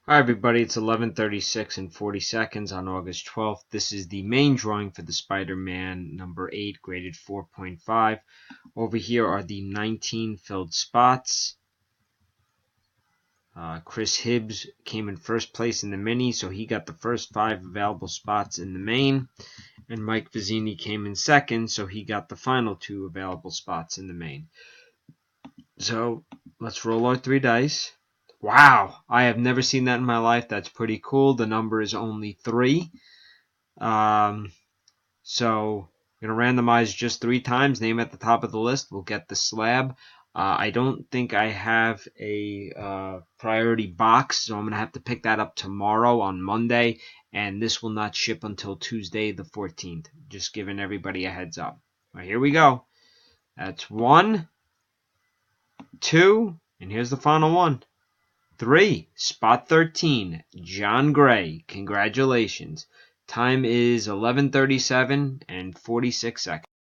Hi everybody, it's 11:36 and 40 seconds on August 12th. This is the main drawing for the Spider-Man number 8, graded 4.5. Over here are the 19 filled spots. Chris Hibbs came in first place in the mini, so he got the first 5 available spots in the main. And Mike Vizzini came in second, so he got the final 2 available spots in the main. So let's roll our 3 dice. Wow, I have never seen that in my life. That's pretty cool. The number is only 3. So I'm going to randomize just 3 times. Name at the top of the list. We'll get the slab. I don't think I have a priority box, so I'm going to have to pick that up tomorrow on Monday. And this will not ship until Tuesday the 14th. Just giving everybody a heads up. All right, here we go. That's 1, 2, and here's the final one. 3, spot 13, John Gray. Congratulations. Time is 11:37 and 46 seconds.